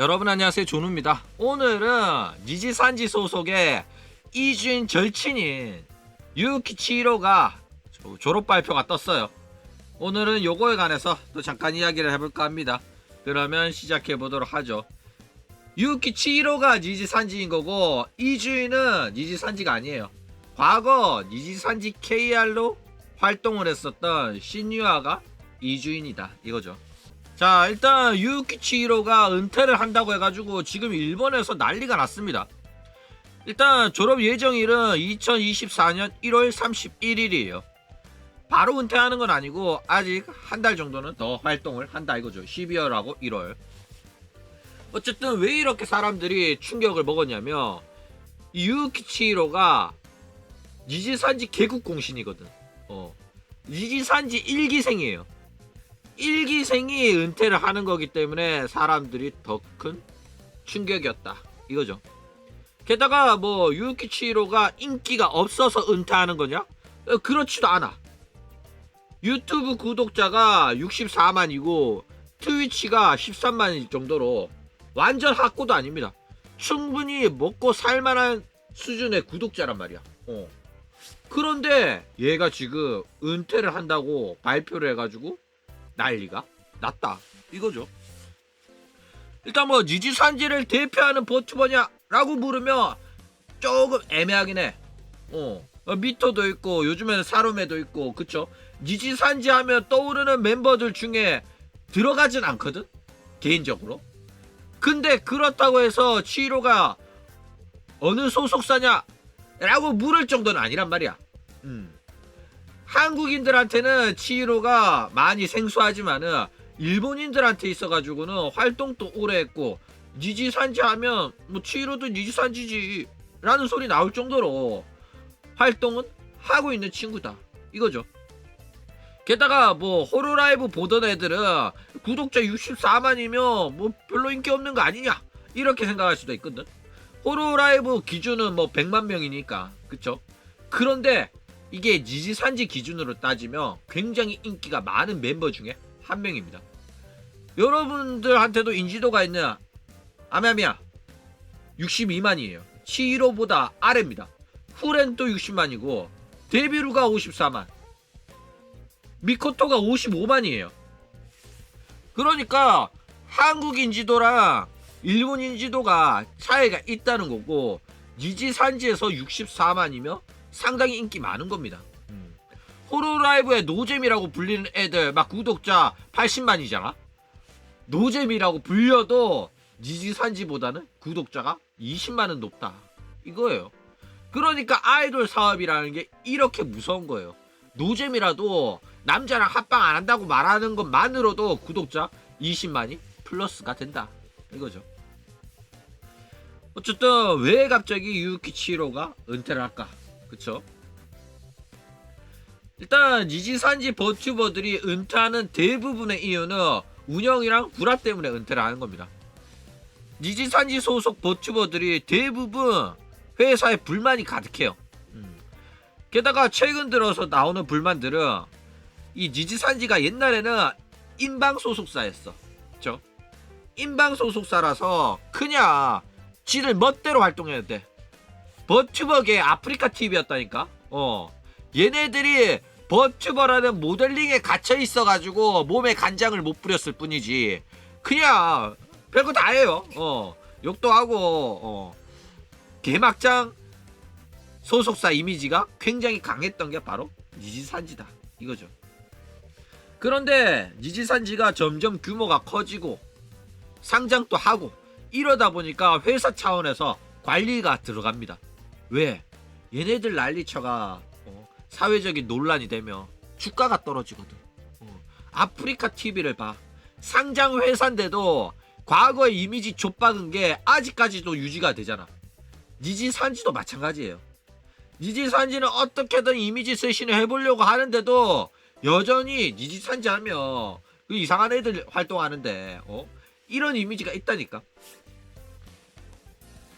여러분 안녕하세요, 존우입니다. 오늘은 니지산지 소속의 이주인 절친인 유키치히로가 졸업 발표가 떴어요. 오늘은 요거에 관해서 또 잠깐 이야기를 해볼까 합니다. 그러면 시작해 보도록 하죠. 유키치히로가 니지산지인 거고 이주인은 니지산지가 아니에요. 과거 니지산지 KR로 활동을 했었던 신유아가 이주인이다 이거죠. 자, 일단 유키치히로가 은퇴를 한다고 해가지고 지금 일본에서 난리가 났습니다. 일단 졸업 예정일은 2024년 1월 31일이에요. 바로 은퇴하는 건 아니고 아직 한 달 정도는 더 활동을 한다 이거죠. 12월하고 1월. 어쨌든 왜 이렇게 사람들이 충격을 먹었냐면 이 유키치히로가 니지산지 개국공신이거든. 니지산지 1기생이에요. 1기생이 은퇴를 하는 거기 때문에 사람들이 더 큰 충격이었다 이거죠. 게다가 뭐 유키치히로가 인기가 없어서 은퇴하는 거냐? 그렇지도 않아. 유튜브 구독자가 64만이고 트위치가 13만일 정도로 완전 학고도 아닙니다. 충분히 먹고 살만한 수준의 구독자란 말이야. 그런데 얘가 지금 은퇴를 한다고 발표를 해가지고 난리가 났다 이거죠. 일단 뭐 니지산지를 대표하는 버튜버냐 라고 물으면 조금 애매하긴 해. 미토도 있고 요즘에는 사로메도 있고 그쵸. 니지산지 하면 떠오르는 멤버들 중에 들어가진 않거든 개인적으로. 근데 그렇다고 해서 치히로가 어느 소속사냐 라고 물을 정도는 아니란 말이야. 한국인들한테는 치히로가 많이 생소하지만은 일본인들한테 있어가지고는 활동도 오래 했고 니지산지 하면 뭐 치히로도 니지산지지 라는 소리 나올 정도로 활동은 하고 있는 친구다 이거죠. 게다가 뭐 호로라이브 보던 애들은 구독자 64만이면 뭐 별로 인기 없는 거 아니냐 이렇게 생각할 수도 있거든. 호로라이브 기준은 뭐 100만 명이니까 그쵸. 그런데 이게 니지산지 기준으로 따지면 굉장히 인기가 많은 멤버 중에 한 명입니다. 여러분들한테도 인지도가 있는 아미아미야 62만이에요. 치히로보다 아래입니다. 후렌도 60만이고 데뷔루가 54만, 미코토가 55만이에요. 그러니까 한국 인지도랑 일본 인지도가 차이가 있다는 거고 니지산지에서 64만이면 상당히 인기 많은 겁니다. 호로라이브의 노잼이라고 불리는 애들 막 구독자 80만이잖아. 노잼이라고 불려도 니지산지보다는 구독자가 20만은 높다 이거예요. 그러니까 아이돌 사업이라는 게 이렇게 무서운 거예요. 노잼이라도 남자랑 합방 안 한다고 말하는 것만으로도 구독자 20만이 플러스가 된다 이거죠. 어쨌든 왜 갑자기 유키치히로가 은퇴를 할까? 그쵸? 일단 니지산지 버튜버들이 은퇴하는 대부분의 이유는 운영이랑 불화 때문에 은퇴를 하는 겁니다. 니지산지 소속 버튜버들이 대부분 회사에 불만이 가득해요. 게다가 최근 들어서 나오는 불만들은 이 니지산지가 옛날에는 인방 소속사였어. 그쵸? 인방 소속사라서 그냥 지들 멋대로 활동해야 돼. 버튜버계 아프리카 TV였다니까. 얘네들이 버튜버라는 모델링에 갇혀 있어가지고 몸에 간장을 못 뿌렸을 뿐이지 그냥 별거 다 해요. 욕도 하고 개막장 소속사 이미지가 굉장히 강했던 게 바로 니지산지다 이거죠. 그런데 니지산지가 점점 규모가 커지고 상장도 하고 이러다 보니까 회사 차원에서 관리가 들어갑니다. 왜? 얘네들 난리쳐가 사회적인 논란이 되면 주가가 떨어지거든. 아프리카 TV를 봐. 상장 회사인데도 과거의 이미지 좆박은 게 아직까지도 유지가 되잖아. 니지산지도 마찬가지예요. 니지산지는 어떻게든 이미지 쇄신을 해보려고 하는데도 여전히 니지산지 하면 그 이상한 애들 활동하는데 이런 이미지가 있다니까.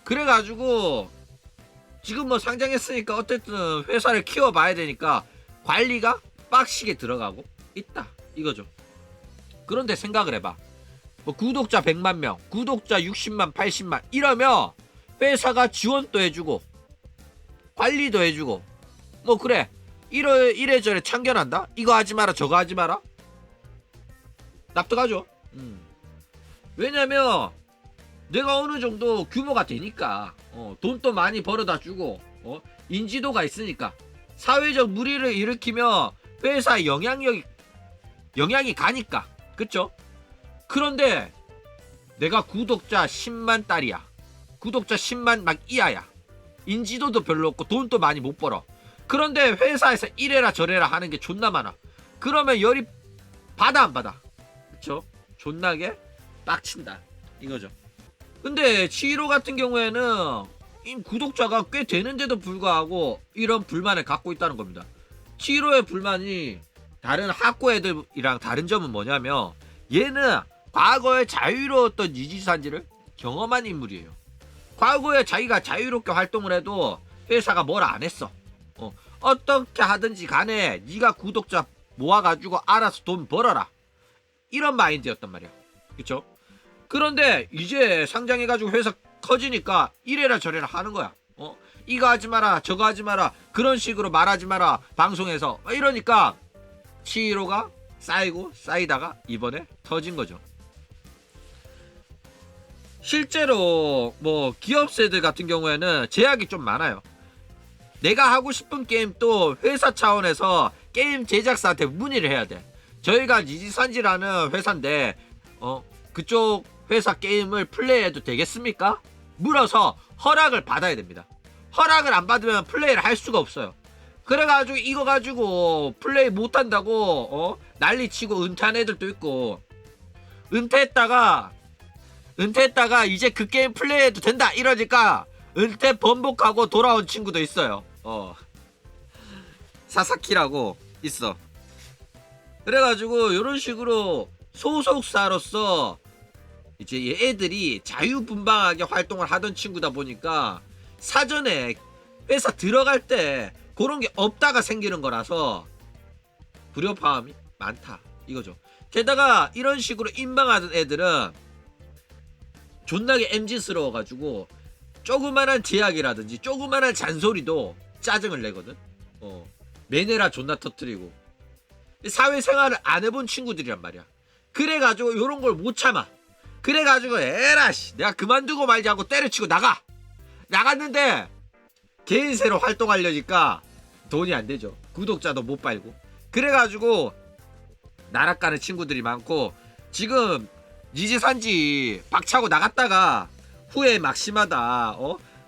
그래가지고 지금 뭐 상장했으니까 어쨌든 회사를 키워봐야 되니까 관리가 빡시게 들어가고 있다 이거죠. 그런데 생각을 해봐. 뭐 구독자 100만 명, 구독자 60만, 80만 이러면 회사가 지원도 해주고 관리도 해주고 뭐 그래 이래저래 참견한다? 이거 하지 마라 저거 하지 마라? 납득하죠? 왜냐면 내가 어느 정도 규모가 되니까 돈도 많이 벌어다 주고 인지도가 있으니까 사회적 물의를 일으키면 회사에 영향이 가니까 그쵸? 그런데 내가 구독자 10만 딸이야. 구독자 10만 막 이하야. 인지도도 별로 없고 돈도 많이 못 벌어. 그런데 회사에서 이래라 저래라 하는 게 존나 많아. 그러면 열이 받아 안 받아? 그쵸? 존나게 빡친다 이거죠. 근데 치히로 같은 경우에는 이 구독자가 꽤 되는데도 불구하고 이런 불만을 갖고 있다는 겁니다. 치히로의 불만이 다른 하코 애들이랑 다른 점은 뭐냐면 얘는 과거에 자유로웠던 니지산지를 경험한 인물이에요. 과거에 자기가 자유롭게 활동을 해도 회사가 뭘 안 했어. 어떻게 하든지 간에 네가 구독자 모아가지고 알아서 돈 벌어라. 이런 마인드였단 말이야. 그쵸? 그런데 이제 상장해가지고 회사 커지니까 이래라 저래라 하는 거야. 이거 하지 마라 저거 하지 마라 그런 식으로 말하지 마라 방송에서 이러니까 치히로가 쌓이고 쌓이다가 이번에 터진 거죠. 실제로 뭐 기업체들 같은 경우에는 제약이 좀 많아요. 내가 하고 싶은 게임도 회사 차원에서 게임 제작사한테 문의를 해야 돼. 저희가 니지산지라는 회사인데 그쪽 회사 게임을 플레이해도 되겠습니까? 물어서 허락을 받아야 됩니다. 허락을 안 받으면 플레이를 할 수가 없어요. 그래가지고 이거 가지고 플레이 못한다고 난리치고 은퇴한 애들도 있고 은퇴했다가 이제 그 게임 플레이해도 된다 이러니까 은퇴 번복하고 돌아온 친구도 있어요. 사사키라고 있어. 그래가지고 이런 식으로 소속사로서 이제 얘들이 자유분방하게 활동을 하던 친구다 보니까 사전에 회사 들어갈 때 그런 게 없다가 생기는 거라서 불협화음이 많다 이거죠. 게다가 이런 식으로 인방하던 애들은 존나게 MZ스러워가지고 조그만한 제약이라든지 조그만한 잔소리도 짜증을 내거든. 매네라 존나 터뜨리고 사회생활을 안 해본 친구들이란 말이야. 그래가지고 요런 걸 못 참아. 그래가지고 에라씨 내가 그만두고 말자고 때려치고 나갔는데 개인세로 활동하려니까 돈이 안 되죠. 구독자도 못 빨고. 그래가지고 나락가는 친구들이 많고 지금 니지산지 박차고 나갔다가 후회 막심하다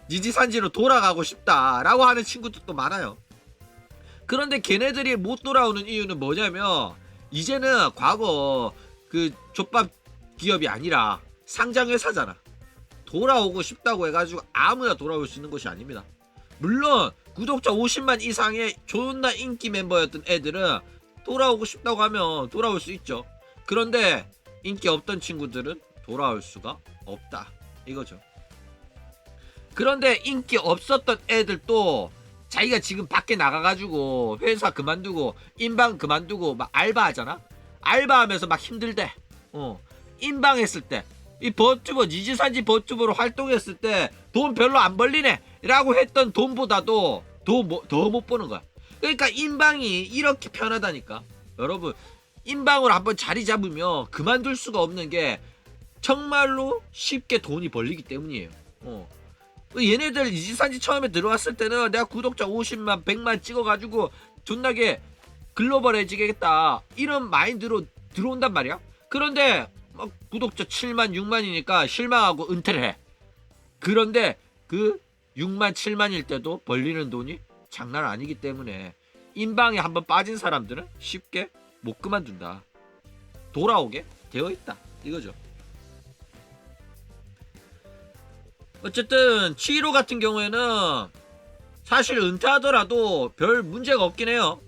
니지산지로 돌아가고 싶다라고 하는 친구들도 많아요. 그런데 걔네들이 못 돌아오는 이유는 뭐냐면 이제는 과거 그 족밥 기업이 아니라 상장회사잖아. 돌아오고 싶다고 해가지고 아무나 돌아올 수 있는 것이 아닙니다. 물론 구독자 50만 이상의 존나 인기 멤버였던 애들은 돌아오고 싶다고 하면 돌아올 수 있죠. 그런데 인기 없던 친구들은 돌아올 수가 없다 이거죠. 그런데 인기 없었던 애들도 자기가 지금 밖에 나가가지고 회사 그만두고 인방 그만두고 막 알바하잖아. 알바하면서 막 힘들대. 인방했을 때 이 버튜버 니지산지 버튜버로 활동했을 때 돈 별로 안 벌리네 라고 했던 돈보다도 더 못 버는 거야. 그러니까 인방이 이렇게 편하다니까. 여러분 인방으로 한번 자리 잡으면 그만둘 수가 없는 게 정말로 쉽게 돈이 벌리기 때문이에요. 얘네들 니지산지 처음에 들어왔을 때는 내가 구독자 50만 100만 찍어가지고 존나게 글로벌해지겠다 이런 마인드로 들어온단 말이야. 그런데 막 구독자 7만 6만이니까 실망하고 은퇴를 해. 그런데 그 6만 7만일 때도 벌리는 돈이 장난 아니기 때문에 인방에 한번 빠진 사람들은 쉽게 못 그만둔다. 돌아오게 되어 있다 이거죠. 어쨌든 치히로 같은 경우에는 사실 은퇴하더라도 별 문제가 없긴 해요.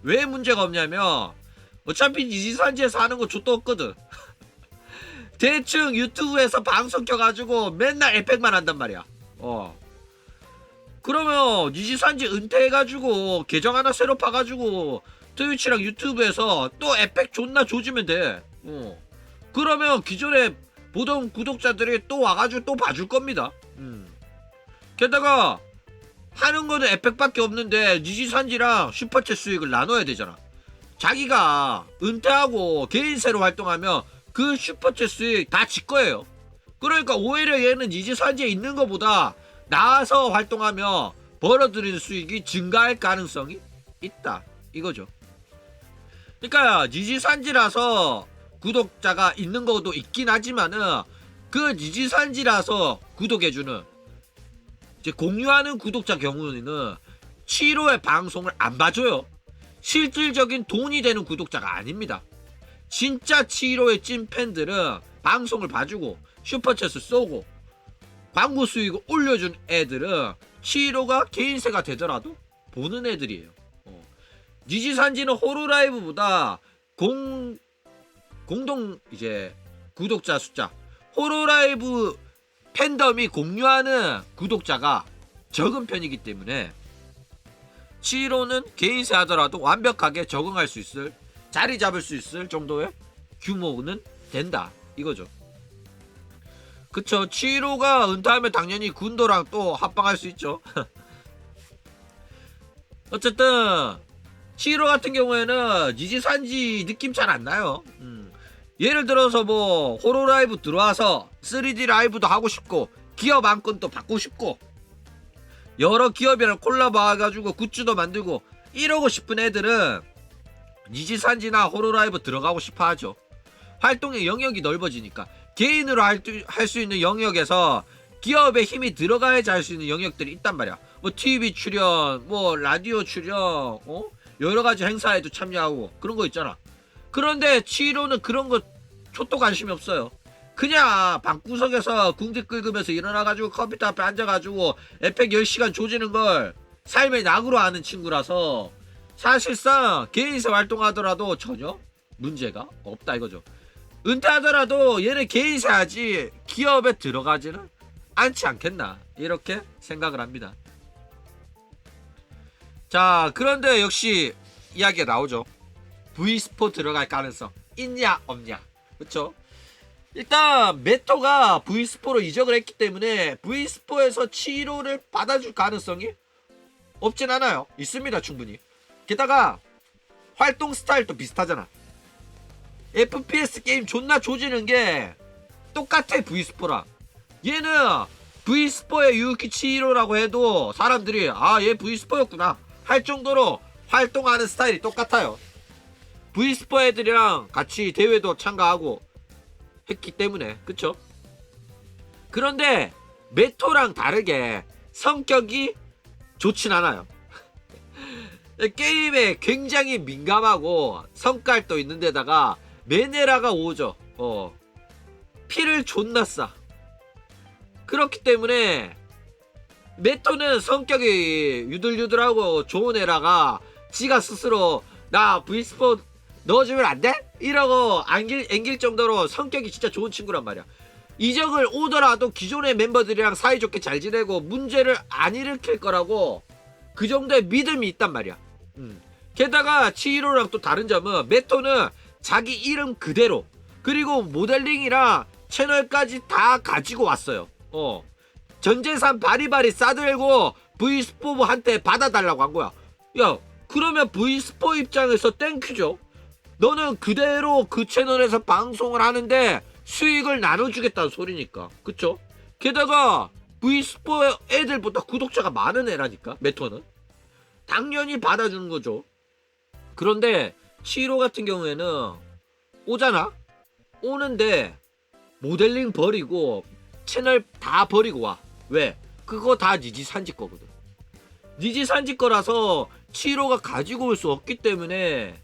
왜 문제가 없냐면 어차피 니지산지에서 하는 거 좆도 없거든. 대충 유튜브에서 방송 켜가지고 맨날 에펙만 한단 말이야. 그러면 니지산지 은퇴해가지고 계정 하나 새로 파가지고 트위치랑 유튜브에서 또 에펙 존나 조지면 돼. 그러면 기존에 보던 구독자들이 또 와가지고 또 봐줄 겁니다. 게다가 하는 거는 에펙밖에 없는데 니지산지랑 슈퍼챗 수익을 나눠야 되잖아. 자기가 은퇴하고 개인세로 활동하면 그 슈퍼챗 수익 다 지 거예요. 그러니까 오히려 얘는 니지산지에 있는 것보다 나와서 활동하며 벌어들이는 수익이 증가할 가능성이 있다 이거죠. 그러니까 니지산지라서 구독자가 있는 것도 있긴 하지만은 그 니지산지라서 구독해주는 이제 공유하는 구독자 경우는 치로의 방송을 안 봐줘요. 실질적인 돈이 되는 구독자가 아닙니다. 진짜 치로의 찐팬들은 방송을 봐주고 슈퍼챗을 쏘고 광고 수익을 올려준 애들은 치로가 개인세가 되더라도 보는 애들이에요. 니지산지는 호로라이브보다 공동 이제 구독자 숫자, 호로라이브 팬덤이 공유하는 구독자가 적은 편이기 때문에 치로는 개인세 하더라도 완벽하게 적응할 수 있을, 자리 잡을 수 있을 정도의 규모는 된다 이거죠. 그쵸. 치로가 은퇴하면 당연히 군도랑 또 합방할 수 있죠. 어쨌든 치로 같은 경우에는 니지산지 느낌 잘 안 나요. 예를 들어서 뭐 호로라이브 들어와서 3D 라이브도 하고 싶고 기업 안건도 받고 싶고 여러 기업이랑 콜라보 해가지고 굿즈도 만들고 이러고 싶은 애들은 니지산지나 호로라이브 들어가고 싶어 하죠. 활동의 영역이 넓어지니까 개인으로 할 수 있는 영역에서 기업의 힘이 들어가야지 할 수 있는 영역들이 있단 말이야. 뭐 TV 출연, 뭐 라디오 출연, 여러가지 행사에도 참여하고 그런 거 있잖아. 그런데 치료는 그런 거 촛도 관심이 없어요. 그냥 방구석에서 궁디 긁으면서 일어나가지고 컴퓨터 앞에 앉아가지고 에펙 10시간 조지는 걸 삶의 낙으로 아는 친구라서 사실상 개인세 활동하더라도 전혀 문제가 없다 이거죠. 은퇴하더라도 얘는 개인세 하지 기업에 들어가지는 않지 않겠나 이렇게 생각을 합니다. 자, 그런데 역시 이야기가 나오죠. V스포 들어갈 가능성 있냐 없냐. 그쵸? 일단 메토가 V스포로 이적을 했기 때문에 V스포에서 치료를 받아줄 가능성이 없진 않아요. 있습니다 충분히. 게다가 활동 스타일도 비슷하잖아. FPS 게임 존나 조지는 게 똑같아 V스포랑. 얘는 V스포의 유키 치히로라고 해도 사람들이 아 얘 V스포였구나 할 정도로 활동하는 스타일이 똑같아요. V스포 애들이랑 같이 대회도 참가하고 했기 때문에. 그쵸? 그런데 메토랑 다르게 성격이 좋진 않아요. 게임에 굉장히 민감하고 성깔도 있는 데다가 메네라가 오죠. 피를 존나 싸. 그렇기 때문에 메토는 성격이 유들유들하고 좋은 애라가 지가 스스로 나 V스포 넣어주면 안 돼? 이러고 앵길 정도로 성격이 진짜 좋은 친구란 말이야. 이적을 오더라도 기존의 멤버들이랑 사이좋게 잘 지내고 문제를 안 일으킬 거라고 그 정도의 믿음이 있단 말이야. 게다가 치히로랑 또 다른 점은 메토는 자기 이름 그대로 그리고 모델링이랑 채널까지 다 가지고 왔어요. 전재산 바리바리 싸들고 V스포한테 받아달라고 한 거야. 야, 그러면 V스포 입장에서 땡큐죠. 너는 그대로 그 채널에서 방송을 하는데 수익을 나눠주겠다는 소리니까. 그쵸? 게다가 V스포 애들보다 구독자가 많은 애라니까 메토는. 당연히 받아주는 거죠. 그런데 치히로 같은 경우에는 오잖아? 오는데 모델링 버리고 채널 다 버리고 와. 왜? 그거 다 니지산지 거거든. 니지산지 거라서 치히로가 가지고 올 수 없기 때문에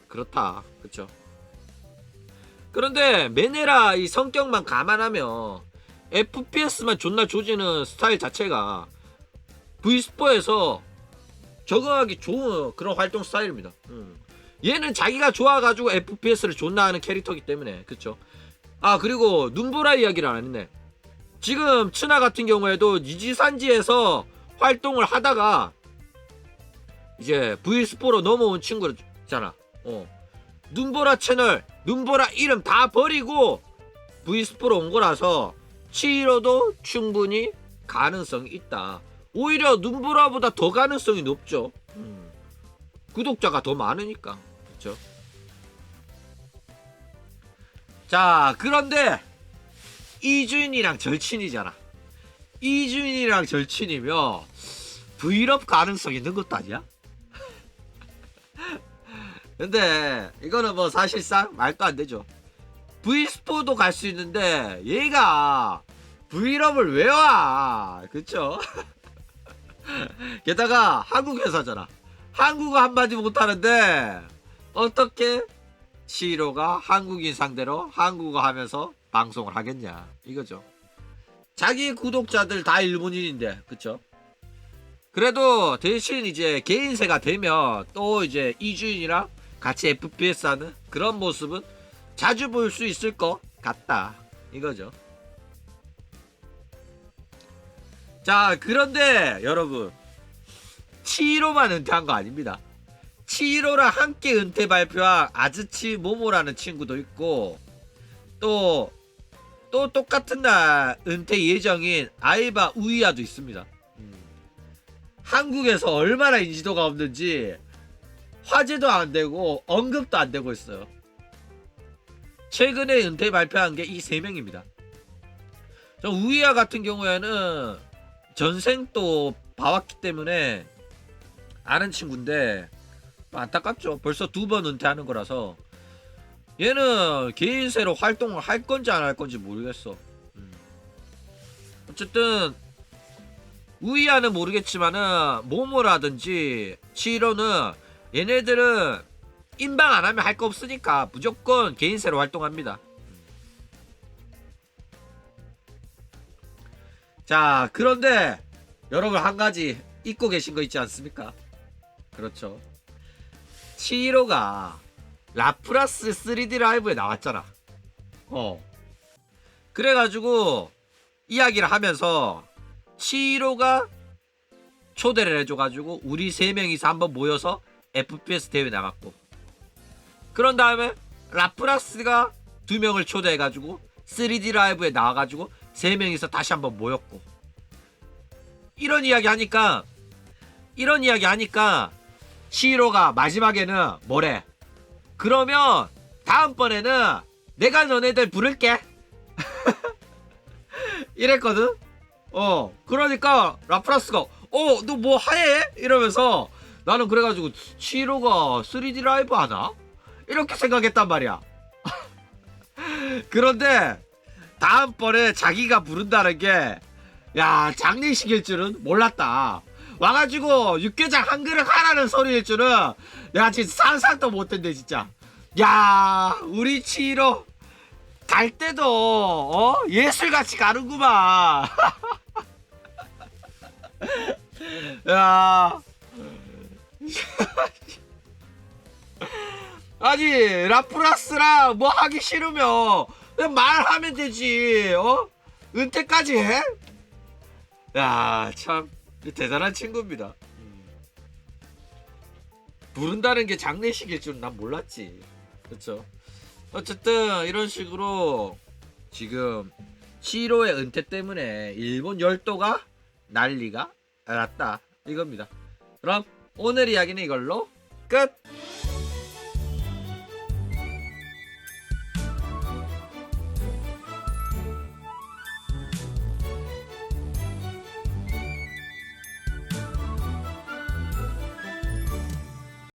그렇다. 그쵸? 그런데 메네라 이 성격만 감안하면 FPS만 존나 조지는 스타일 자체가 V스포에서 적응하기 좋은 그런 활동 스타일입니다. 얘는 자기가 좋아가지고 FPS를 존나 하는 캐릭터이기 때문에. 그쵸? 아, 그리고 눈보라 이야기를 안 했네. 지금 츠나 같은 경우에도 니지산지에서 활동을 하다가 이제 V스포로 넘어온 친구잖아. 눈보라 채널, 눈보라 이름 다 버리고 V스포로 온 거라서 치히로도 충분히 가능성이 있다. 오히려 눈보라보다 더 가능성이 높죠. 구독자가 더 많으니까. 그렇죠? 자, 그런데 이주인이랑 절친이잖아. 이주인이랑 절친이면 브이럽 가능성 있는 것도 아니야? 근데 이거는 뭐 사실상 말도 안 되죠. V스포도 갈 수 있는데 얘가 브이럽을 왜 와? 그쵸? 게다가 한국 회사잖아. 한국어 한마디 못하는데 어떻게 치히로가 한국인 상대로 한국어 하면서 방송을 하겠냐 이거죠. 자기 구독자들 다 일본인인데, 그쵸? 그래도 대신 이제 개인세가 되면 또 이제 이주인이랑 같이 FPS 하는 그런 모습은 자주 볼 수 있을 것 같다 이거죠. 자, 그런데 여러분, 치히로만 은퇴한 거 아닙니다. 치히로랑 함께 은퇴 발표한 아즈치 모모라는 친구도 있고, 또 똑같은 날 은퇴 예정인 아이바 우이아도 있습니다. 한국에서 얼마나 인지도가 없는지 화제도 안 되고 언급도 안 되고 있어요. 최근에 은퇴 발표한 게 이 3명입니다. 저 우이아 같은 경우에는 전생 또 봐왔기 때문에 아는 친구인데 안타깝죠. 벌써 2번 은퇴하는 거라서 얘는 개인세로 활동을 할 건지 안 할 건지 모르겠어. 어쨌든 우이아는 모르겠지만은 모모라든지 치히로는 얘네들은 인방 안 하면 할 거 없으니까 무조건 개인세로 활동합니다. 자, 그런데 여러분 한 가지 잊고 계신 거 있지 않습니까? 그렇죠. 치히로가 라프라스 3D 라이브에 나왔잖아. 그래가지고 이야기를 하면서 치히로가 초대를 해줘가지고 우리 3명이서 한번 모여서 FPS 대회 나갔고, 그런 다음에 라프라스가 2명을 초대해가지고 3D 라이브에 나와가지고 3명이서 다시 한번 모였고, 이런 이야기 하니까 치히로가 마지막에는 뭐래? 그러면 다음번에는 내가 너네들 부를게. 이랬거든. 그러니까 라프라스가 너 뭐 하해? 이러면서 나는 그래가지고 치히로가 3D 라이브 하나? 이렇게 생각했단 말이야. 그런데 다음번에 자기가 부른다는 게, 야, 장례식일 줄은 몰랐다. 와가지고 육개장 한 그릇 하라는 소리일 줄은 내가 진짜 상상도 못했네 진짜. 야, 우리 치히로 갈 때도 예술같이 가는구만. 야, 아니 라프라스랑 뭐 하기 싫으면 그냥 말하면 되지. 은퇴까지 해? 야, 참 대단한 친구입니다. 부른다는 게 장례식일 줄은 난 몰랐지. 그렇죠. 어쨌든 이런 식으로 지금 치히로의 은퇴 때문에 일본 열도가 난리가 났다 이겁니다. 그럼 오늘 이야기는 이걸로 끝.